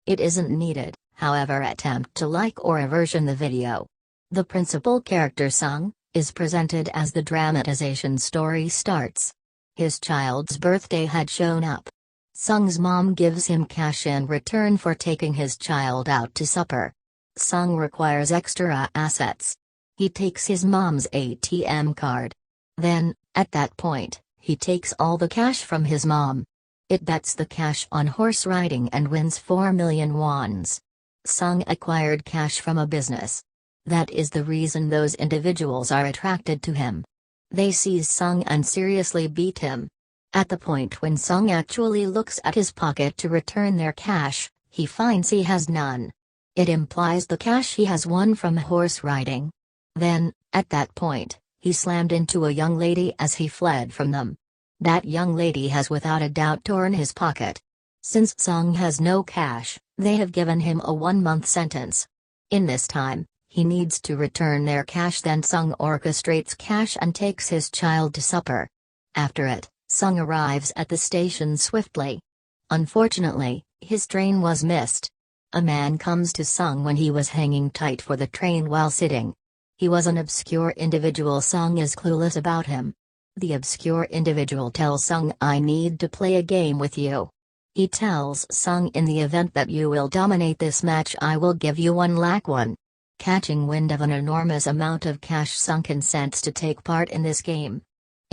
It isn't needed, however. Attempt to like or aversion the video. The principal character Sung is presented as the dramatization story starts. His child's birthday had shown up. Sung's mom gives him cash in return for taking his child out to supper. Sung requires extra assets. He takes his mom's ATM card. Then, at that point, he takes all the cash from his mom. It bets the cash on horse riding and wins 4 million wons. Sung acquired cash from a business. That is the reason those individuals are attracted to him. They seize Sung and seriously beat him. At the point when Sung actually looks at his pocket to return their cash, he finds he has none. It implies the cash he has won from horse riding. Then, at that point, he slammed into a young lady as he fled from them. That young lady has without a doubt torn his pocket. Since Sung has no cash, they have given him a 1-month sentence. In this time, he needs to return their cash. Then Sung orchestrates cash and takes his child to supper. After it, Sung arrives at the station swiftly. Unfortunately, his train was missed. A man comes to Sung when he was hanging tight for the train while sitting. He was an obscure individual. Sung is clueless about him. The obscure individual tells Sung, "I need to play a game with you." He tells Sung, "In the event that you will dominate this match, I will give you 1,00,000 won." Catching wind of an enormous amount of cash, Sung consents to take part in this game.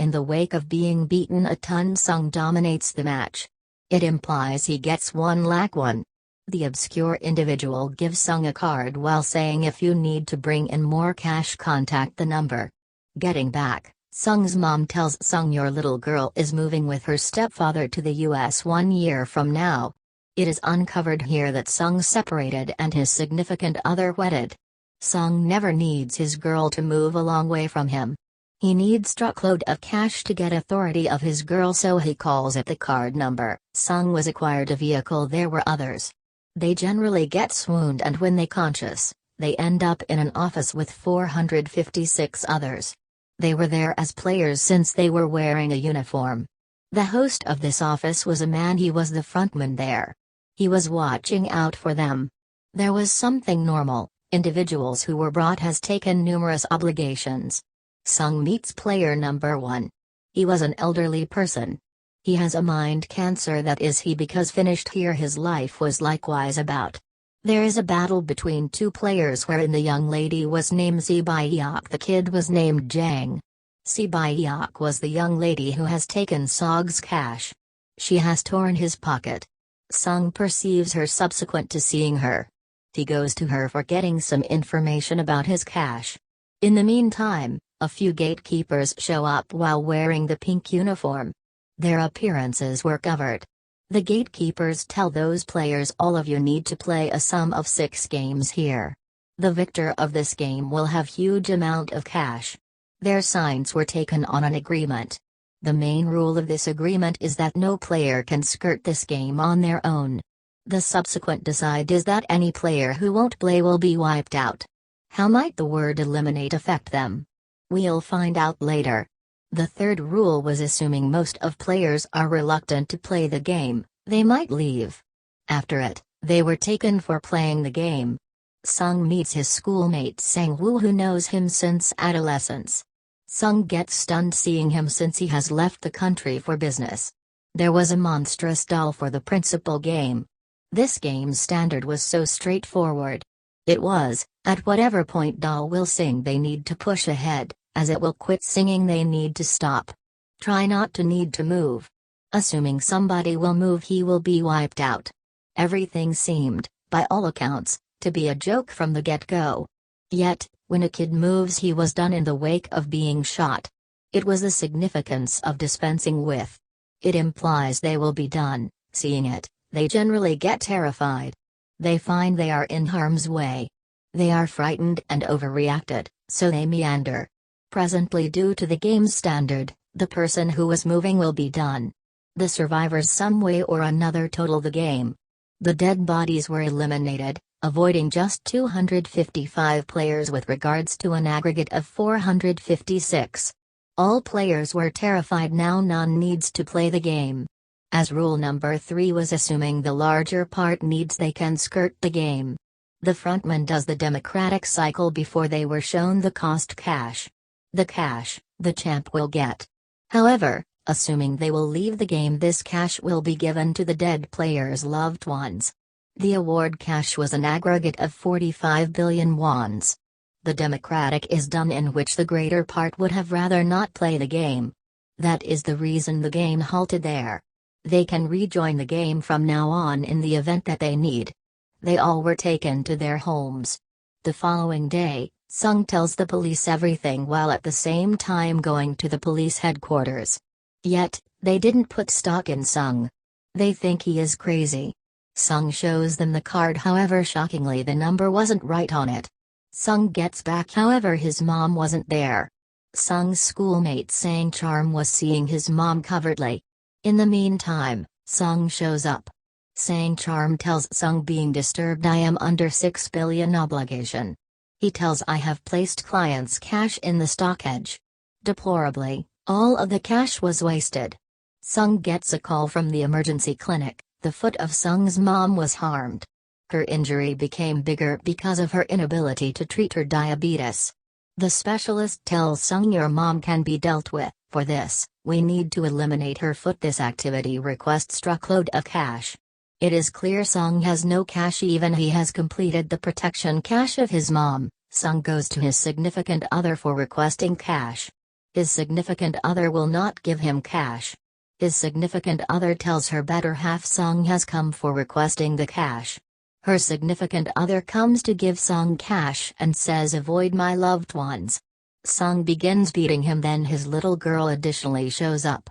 In the wake of being beaten a ton, Sung dominates the match. It implies he gets 1,00,000 won. The obscure individual gives Sung a card while saying, "If you need to bring in more cash, contact the number." Getting back, Sung's mom tells Sung, "Your little girl is moving with her stepfather to the US 1 year from now." It is uncovered here that Sung separated and his significant other wedded. Sung never needs his girl to move a long way from him. He needs truckload of cash to get authority of his girl, so he calls it the card number. Sung was acquired a vehicle. There were others. They generally get swooned, and when they conscious, they end up in an office with 456 others. They were there as players since they were wearing a uniform. The host of this office was a man. He was the frontman there. He was watching out for them. There was something normal. Individuals who were brought has taken numerous obligations. Sung meets player number 1. He was an elderly person. He has a mind cancer, that is, he because finished here. His life was likewise about. There is a battle between two players wherein the young lady was named Sibayak, the kid was named Jang. Sibayak was the young lady who has taken Sog's cash. She has torn his pocket. Sung perceives her subsequent to seeing her. He goes to her for getting some information about his cash. In the meantime, a few gatekeepers show up while wearing the pink uniform. Their appearances were covered. The gatekeepers tell those players, "All of you need to play a sum of 6 games here. The victor of this game will have huge amount of cash." Their signs were taken on an agreement. The main rule of this agreement is that no player can skirt this game on their own. The subsequent decide is that any player who won't play will be wiped out. How might the word eliminate affect them? We'll find out later. The third rule was, assuming most of players are reluctant to play the game, they might leave. After it, they were taken for playing the game. Sung meets his schoolmate Sang-woo, who knows him since adolescence. Sung gets stunned seeing him since he has left the country for business. There was a monstrous doll for the principal game. This game's standard was so straightforward. It was, at whatever point doll will sing, they need to push ahead. As it will quit singing, they need to stop. Try not to need to move. Assuming somebody will move, he will be wiped out. Everything seemed, by all accounts, to be a joke from the get-go. Yet, when a kid moves, he was done in the wake of being shot. It was the significance of dispensing with. It implies they will be done. Seeing it, they generally get terrified. They find they are in harm's way. They are frightened and overreacted, so they meander. Presently, due to the game's standard, the person who was moving will be done. The survivors some way or another total the game. The dead bodies were eliminated, avoiding just 255 players with regards to an aggregate of 456. All players were terrified. Now none needs to play the game. as rule number 3 was assuming the larger part needs they can skirt the game. The frontman does the democratic cycle before they were shown the cost cash. The cash, the champ will get. However, assuming they will leave the game, this cash will be given to the dead players' loved ones. The award cash was an aggregate of 45 billion wons. The democratic is done in which the greater part would have rather not play the game. That is the reason the game halted there. They can rejoin the game from now on in the event that they need. They all were taken to their homes. The following day, Sung tells the police everything while at the same time going to the police headquarters. Yet, they didn't put stock in Sung. They think he is crazy. Sung shows them the card, however shockingly the number wasn't right on it. Sung gets back, however his mom wasn't there. Sung's schoolmate Sang Charm was seeing his mom covertly. In the meantime, Sung shows up. Sang Charm tells Sung, being disturbed, I am under 6 billion obligation. He tells I have placed clients' cash in the stock edge. Deplorably, all of the cash was wasted. Sung gets a call from the emergency clinic. The foot of Sung's mom was harmed. Her injury became bigger because of her inability to treat her diabetes. The specialist tells Sung, your mom can be dealt with. For this, we need to eliminate her foot. This activity requests truckload of cash. It is clear Sung has no cash, even he has completed the protection cash of his mom. Sung goes to his significant other for requesting cash. His significant other will not give him cash. His significant other tells her better half Sung has come for requesting the cash. Her significant other comes to give Sung cash and says, avoid my loved ones. Sung begins beating him, then his little girl additionally shows up.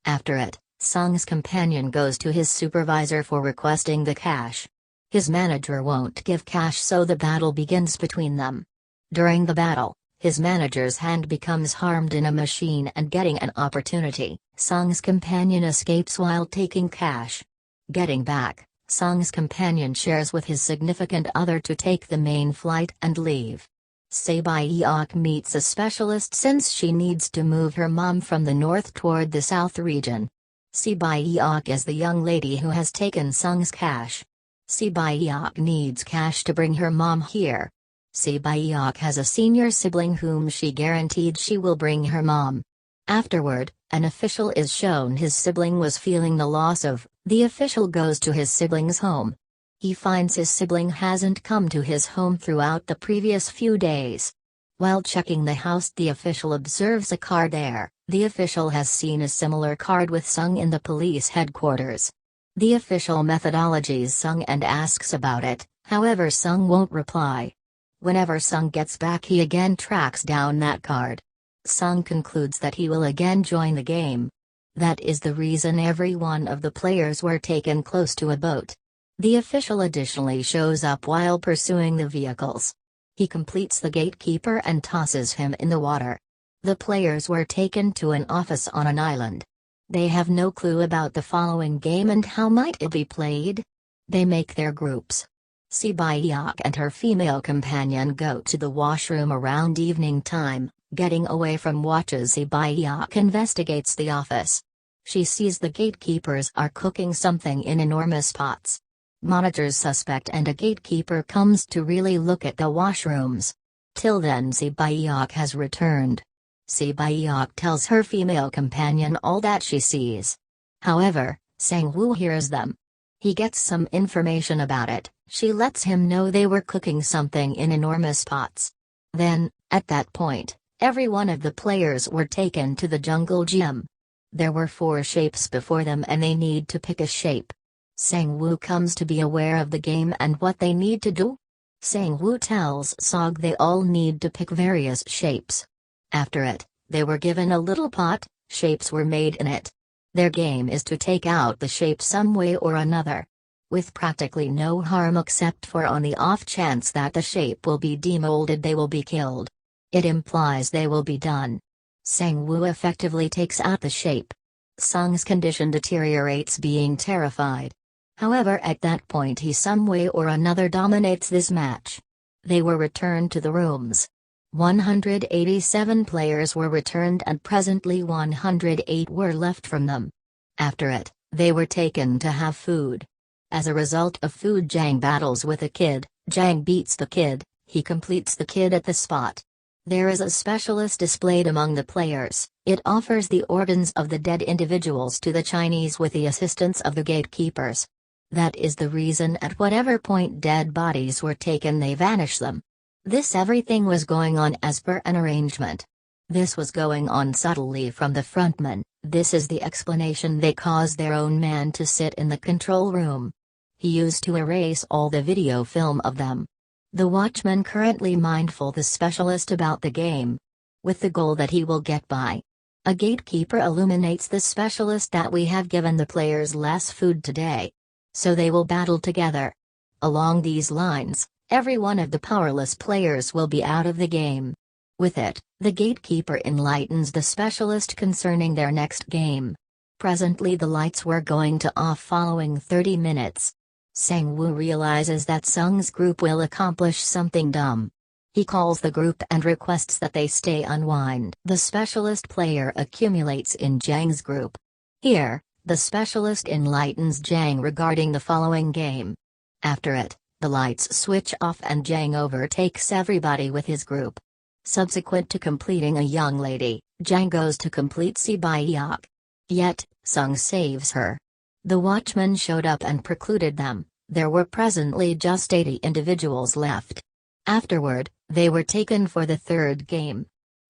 After it, Sung's companion goes to his supervisor for requesting the cash. His manager won't give cash, so the battle begins between them. During the battle, his manager's hand becomes harmed in a machine, and getting an opportunity, Sung's companion escapes while taking cash. Getting back, Sung's companion shares with his significant other to take the main flight and leave. Se-Byeok meets a specialist since she needs to move her mom from the north toward the south region. Se-Byeok is the young lady who has taken Sung's cash. Se-Byeok needs cash to bring her mom here. Se-Byeok has a senior sibling whom she guaranteed she will bring her mom. Afterward, an official is shown his sibling was feeling the loss of. The official goes to his sibling's home. He finds his sibling hasn't come to his home throughout the previous few days. While checking the house, the official observes a card there. The official has seen a similar card with Sung in the police headquarters. The official methodologies Sung and asks about it, however Sung won't reply. Whenever Sung gets back, he again tracks down that card. Sung concludes that he will again join the game. That is the reason every one of the players were taken close to a boat. The official additionally shows up while pursuing the vehicles. He completes the gatekeeper and tosses him in the water. The players were taken to an office on an island. They have no clue about the following game and how might it be played. They make their groups. Se-Byeok and her female companion go to the washroom around evening time. Getting away from watches, Se-Byeok investigates the office. She sees the gatekeepers are cooking something in enormous pots. Monitors suspect and a gatekeeper comes to really look at the washrooms. Till then Se-Byeok has returned. Se-Byeok tells her female companion all that she sees. However, Sang-woo hears them. He gets some information about it. She lets him know they were cooking something in enormous pots. Then, at that point, every one of the players were taken to the jungle gym. There were 4 shapes before them and they need to pick a shape. Sang-woo comes to be aware of the game and what they need to do. Sang-woo tells Sog they all need to pick various shapes. After it, they were given a little pot, shapes were made in it. Their game is to take out the shape some way or another. With practically no harm except for on the off chance that the shape will be demolded, they will be killed. It implies they will be done. Sang-woo effectively takes out the shape. Sung's condition deteriorates, being terrified. However, at that point he some way or another dominates this match. They were returned to the rooms. 187 players were returned and presently 108 were left from them. After it, They were taken to have food. As a result of food, Jang battles with a kid. Jang beats the kid, he completes the kid at the spot. There is a specialist displayed among the players. It offers the organs of the dead individuals to the Chinese with the assistance of the gatekeepers. That is the reason at whatever point dead bodies were taken they vanish them. This everything was going on as per an arrangement. This was going on subtly from the frontman. This is the explanation they caused their own man to sit in the control room. He used to erase all the video film of them. The watchman currently mindful the specialist about the game. With the goal that he will get by. A gatekeeper illuminates the specialist that we have given the players less food today. So they will battle together. Along these lines, every one of the powerless players will be out of the game. With it, the gatekeeper enlightens the specialist concerning their next game. Presently the lights were going to off following 30 minutes. Sang-woo realizes that Sung's group will accomplish something dumb. He calls the group and requests that they stay unwind. The specialist player accumulates in Jang's group. Here, the specialist enlightens Jang regarding the following game. After it, the lights switch off and Jang overtakes everybody with his group. Subsequent to completing a young lady, Jang goes to complete Si Bai Yak. Yet, Sung saves her. The watchmen showed up and precluded them. There were presently just 80 individuals left. Afterward, they were taken for the third game.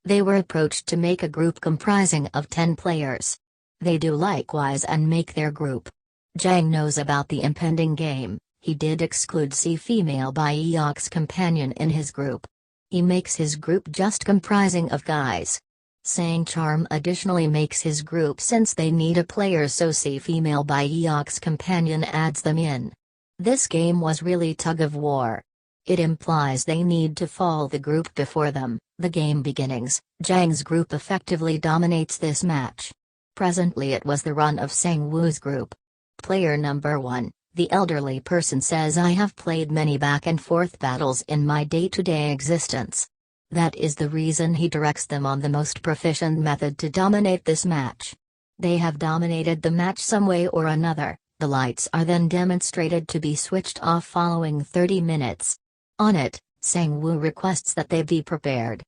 They were approached to make a group comprising of 10 players. They do likewise and make their group. Jang knows about the impending game. He did exclude Si female Bai Yak's companion in his group. He makes his group just comprising of guys. Sang Charm additionally makes his group since they need a player, so Si female Bai Yak's companion adds them in. This game was really tug of war. It implies they need to fall the group before them. The game beginnings, Jang's group effectively dominates this match. Presently it was the run of Sang-woo's group. Player number 1, the elderly person says, I have played many back and forth battles in my day-to-day existence. That is the reason he directs them on the most proficient method to dominate this match. They have dominated the match some way or another. The lights are then demonstrated to be switched off following 30 minutes. On it, Sang-woo requests that they be prepared.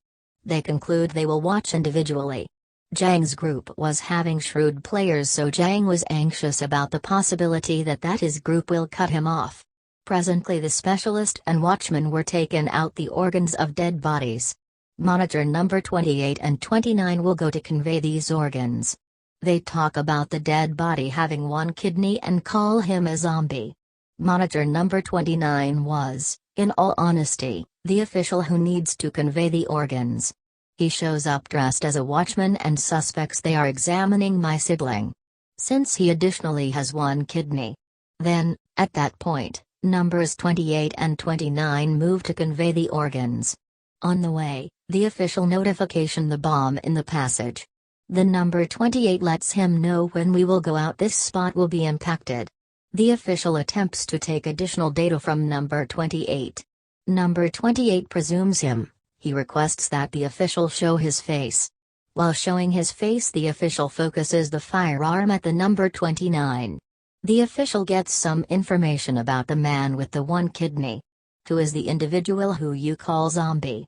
They conclude they will watch individually. Jang's group was having shrewd players, so Jang was anxious about the possibility that his group will cut him off. Presently the specialist and watchman were taken out the organs of dead bodies. Monitor number 28 and 29 will go to convey these organs. They talk about the dead body having one kidney and call him a zombie. Monitor number 29 was, in all honesty, the official who needs to convey the organs. He shows up dressed as a watchman and suspects they are examining my sibling. Since he additionally has one kidney. Then, at that point, numbers 28 and 29 move to convey the organs. On the way, the official notification the bomb in the passage. The number 28 lets him know when we will go out, this spot will be impacted. The official attempts to take additional data from number 28. Number 28 presumes him. He requests that the official show his face. While showing his face, the official focuses the firearm at the number 29. The official gets some information about the man with the one kidney. Who is the individual who you call zombie?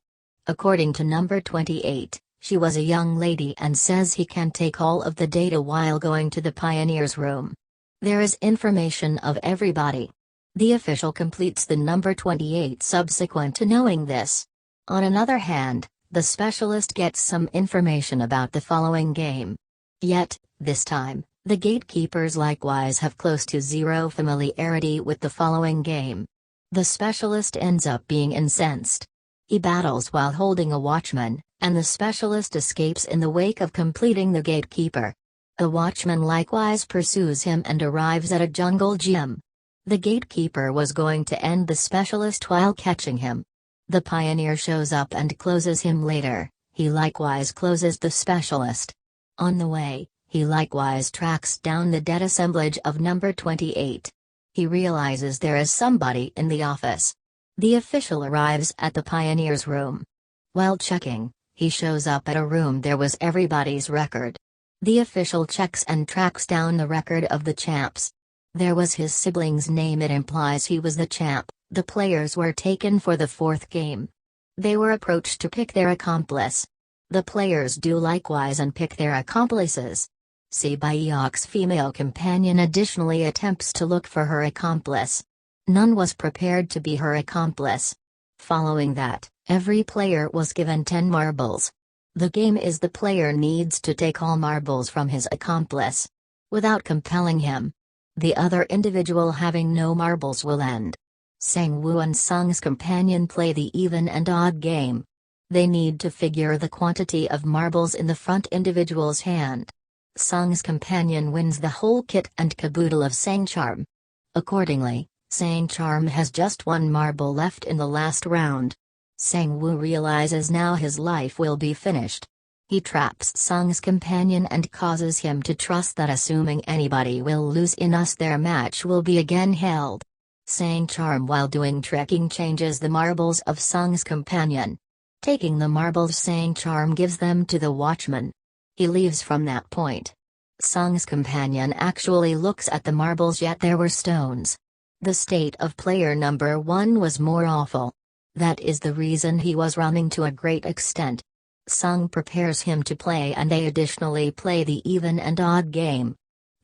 According to number 28, she was a young lady and says he can take all of the data while going to the pioneer's room. There is information of everybody. The official completes the number 28 subsequent to knowing this. On another hand, the specialist gets some information about the following game. Yet, this time, the gatekeepers likewise have close to zero familiarity with the following game. The specialist ends up being incensed. He battles while holding a watchman, and the specialist escapes in the wake of completing the gatekeeper. The watchman likewise pursues him and arrives at a jungle gym. The gatekeeper was going to end the specialist while catching him. The pioneer shows up and closes him later. He likewise closes the specialist. On the way, he likewise tracks down the dead assemblage of number 28. He realizes there is somebody in the office. The official arrives at the pioneer's room. While checking, he shows up at a room there was everybody's record. The official checks and tracks down the record of the champs. There was his sibling's name, it implies he was the champ. The players were taken for the fourth game. They were approached to pick their accomplice. The players do likewise and pick their accomplices. Sibaiyok's female companion additionally attempts to look for her accomplice. None was prepared to be her accomplice. Following that, every player was given 10 marbles. The game is the player needs to take all marbles from his accomplice. Without compelling him. The other individual having no marbles will end. Sang-woo and Sung's companion play the even and odd game. They need to figure the quantity of marbles in the front individual's hand. Sung's companion wins the whole kit and caboodle of Sang Charm. Accordingly, Sang Charm has just one marble left in the last round. Sang-woo realizes now his life will be finished. He traps Sung's companion and causes him to trust that assuming anybody will lose in us, their match will be again held. Sang Charm while doing trekking changes the marbles of Sung's companion. Taking the marbles, Sang Charm gives them to the watchman. He leaves from that point. Sung's companion actually looks at the marbles, yet there were stones. The state of player number 1 was more awful. That is the reason he was running to a great extent. Sung prepares him to play and they additionally play the even and odd game.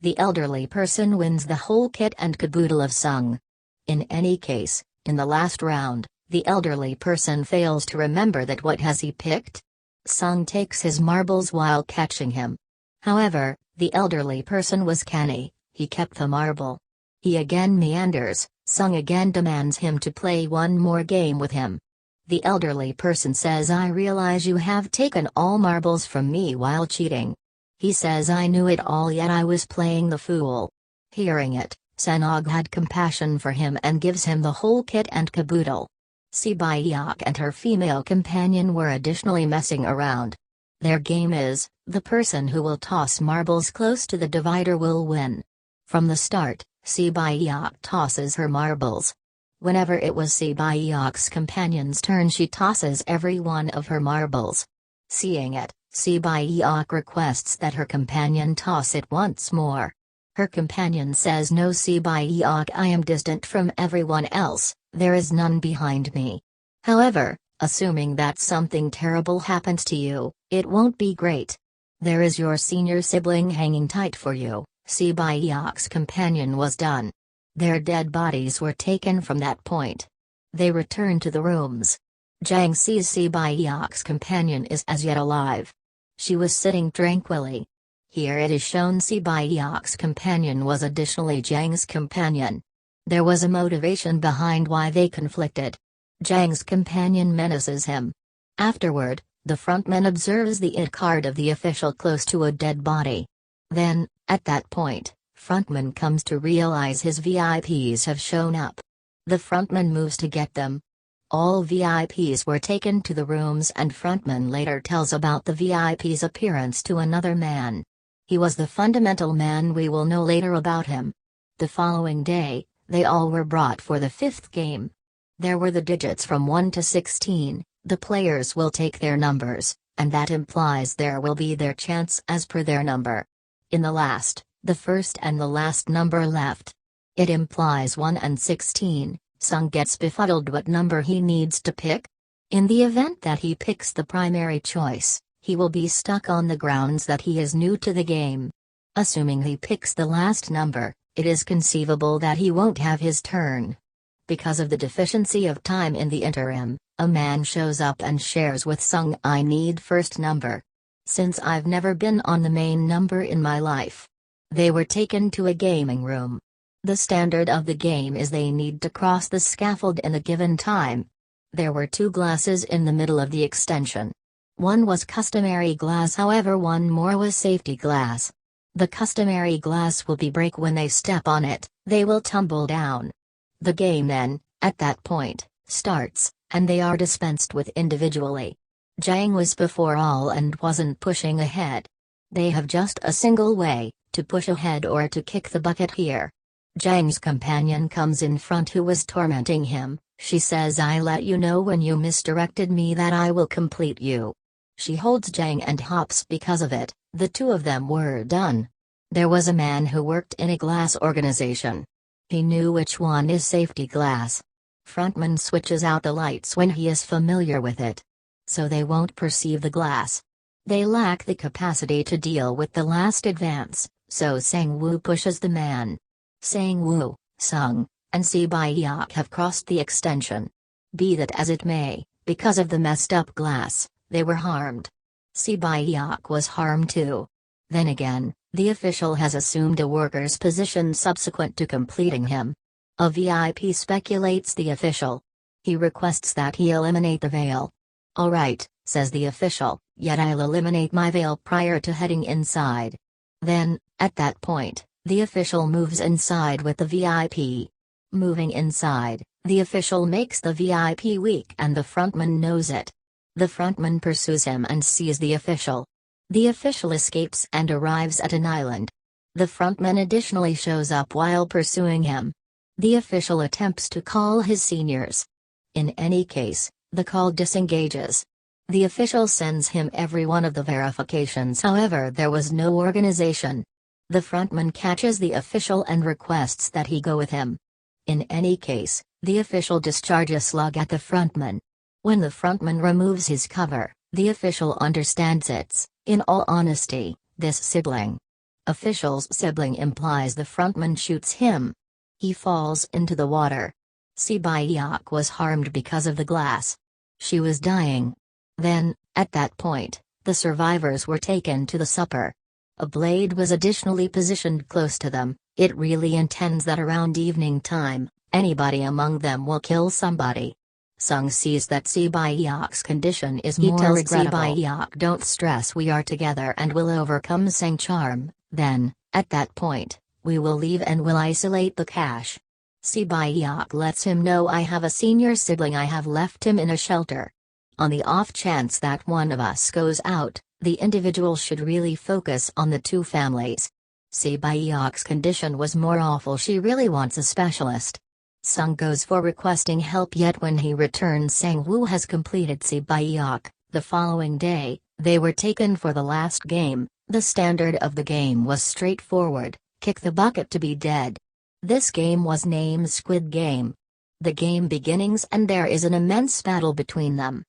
The elderly person wins the whole kit and caboodle of Sung. In any case, in the last round, the elderly person fails to remember that what has he picked? Sung takes his marbles while catching him. However, the elderly person was canny, he kept the marble. He again meanders, Sung again demands him to play one more game with him. The elderly person says, I realize you have taken all marbles from me while cheating. He says, I knew it all, yet I was playing the fool. Hearing it, Senog had compassion for him and gives him the whole kit and caboodle. Sibaiyok and her female companion were additionally messing around. Their game is, the person who will toss marbles close to the divider will win. From the start, Sibaiyok tosses her marbles. Whenever it was Sibaiyok's companion's turn, she tosses every one of her marbles. Seeing it, Sibaiyok requests that her companion toss it once more. Her companion says, no Sibaiyok, I am distant from everyone else, there is none behind me. However, assuming that something terrible happens to you, it won't be great. There is your senior sibling hanging tight for you. Sibaiyok's companion was done. Their dead bodies were taken from that point. They returned to the rooms. Jang sees Sibaiyok's companion is as yet alive. She was sitting tranquilly. Here it is shown Sibaiyok's companion was additionally Jang's companion. There was a motivation behind why they conflicted. Jang's companion menaces him. Afterward, the frontman observes the IT card of the official close to a dead body. Then, at that point, frontman comes to realize his VIPs have shown up. The frontman moves to get them. All VIPs were taken to the rooms and frontman later tells about the VIP's appearance to another man. He was the fundamental man, we will know later about him. The following day, they all were brought for the fifth game. There were the digits from 1 to 16, the players will take their numbers, and that implies there will be their chance as per their number. In the first and the last number left. It implies 1 and 16, Sung gets befuddled what number he needs to pick. In the event that he picks the primary choice, he will be stuck on the grounds that he is new to the game. Assuming he picks the last number, it is conceivable that he won't have his turn. Because of the deficiency of time in the interim, a man shows up and shares with Sung, I need first number. Since I've never been on the main number in my life. They were taken to a gaming room. The standard of the game is they need to cross the scaffold in a given time. There were 2 glasses in the middle of the extension. One was customary glass, however one more was safety glass. The customary glass will be break when they step on it, they will tumble down. The game then, at that point, starts, and they are dispensed with individually. Jang was before all and wasn't pushing ahead. They have just a single way, to push ahead or to kick the bucket here. Jang's companion comes in front who was tormenting him, she says, I let you know when you misdirected me that I will complete you. She holds Jang and hops because of it, The two of them were done. There was a man who worked in a glass organization. He knew which one is safety glass. Frontman switches out the lights when he is familiar with it. So they won't perceive the glass. They lack the capacity to deal with the last advance, so Sang-woo pushes the man. Sang-woo, Sung, and Si-byeok have crossed the extension. Be that as it may, because of the messed up glass, they were harmed. Si-byeok was harmed too. Then again, the official has assumed a worker's position subsequent to completing him. A VIP speculates the official. He requests that he eliminate the veil. "Alright," says the official, "yet I'll eliminate my veil prior to heading inside." Then, at that point, the official moves inside with the VIP. Moving inside, the official makes the VIP weak and the frontman knows it. The frontman pursues him and sees the official. The official escapes and arrives at an island. The frontman additionally shows up while pursuing him. The official attempts to call his seniors. In any case, the call disengages. The official sends him every one of the verifications, however there was no organization. The frontman catches the official and requests that he go with him. In any case, the official discharges a slug at the frontman. When the frontman removes his cover, the official understands it's, in all honesty, this sibling. Official's sibling implies the frontman shoots him. He falls into the water. Si-byeok was harmed because of the glass. She was dying. Then, at that point, the survivors were taken to the supper. A blade was additionally positioned close to them. It really intends that around evening time, anybody among them will kill somebody. Sung sees that Si-byeok's condition is more regrettable. He tells Si-byeok, "Don't stress, we are together and will overcome Sang charm, then, at that point, we will leave and will isolate the cache." Si-byeok lets him know, "I have a senior sibling, I have left him in a shelter. On the off chance that one of us goes out, the individual should really focus on the two families." Si-byeok's condition was more awful, she really wants a specialist. Sung goes for requesting help, yet when he returns Sang-woo has completed Si-byeok. The following day, they were taken for the last game. The standard of the game was straightforward, kick the bucket to be dead. This game was named Squid Game. The game begins and there is an immense battle between them.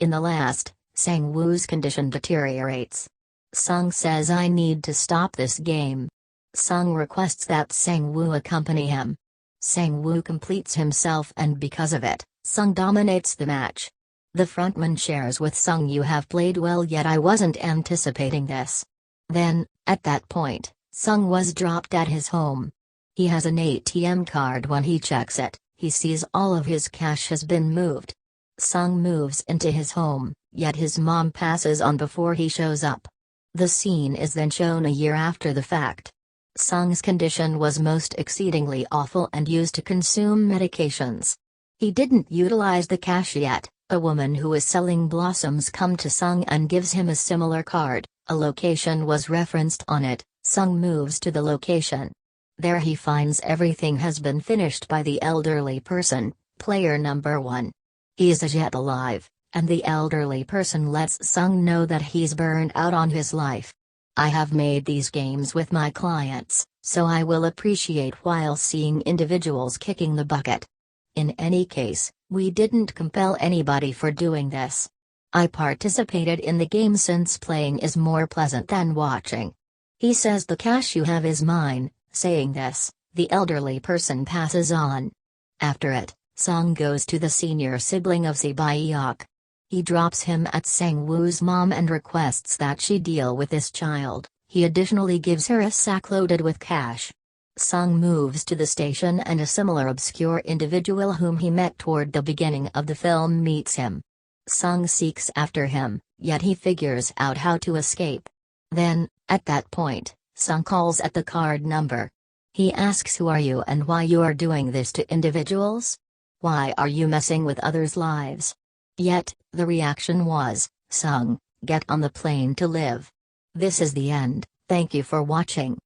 In the last, Sang-woo's condition deteriorates. Sung says, "I need to stop this game." Sung requests that Sang-woo accompany him. Sang-woo completes himself and because of it, Sung dominates the match. The frontman shares with Sung, "You have played well, yet I wasn't anticipating this." Then, at that point, Sung was dropped at his home. He has an ATM card. When he checks it, he sees all of his cash has been moved. Sung moves into his home, yet his mom passes on before he shows up. The scene is then shown a year after the fact. Sung's condition was most exceedingly awful and used to consume medications. He didn't utilize the cash yet. A woman who is selling blossoms come to Sung and gives him a similar card. A location was referenced on it. Sung moves to the location. There he finds everything has been finished by the elderly person, player number 1. He is yet alive, and the elderly person lets Sung know that he's burned out on his life. "I have made these games with my clients, so I will appreciate while seeing individuals kicking the bucket. In any case, we didn't compel anybody for doing this. I participated in the game since playing is more pleasant than watching." He says, "The cash you have is mine." Saying this, the elderly person passes on. After it, Sung goes to the senior sibling of Si-byeok. He drops him at Sang-woo's mom and requests that she deal with this child. He additionally gives her a sack loaded with cash. Sung moves to the station and a similar obscure individual whom he met toward the beginning of the film meets him. Sung seeks after him, yet he figures out how to escape. Then, at that point, Sung calls at the card number. He asks, "Who are you and why you are doing this to individuals? Why are you messing with others' lives?" Yet, the reaction was, "Sung, get on the plane to live." This is the end. Thank you for watching.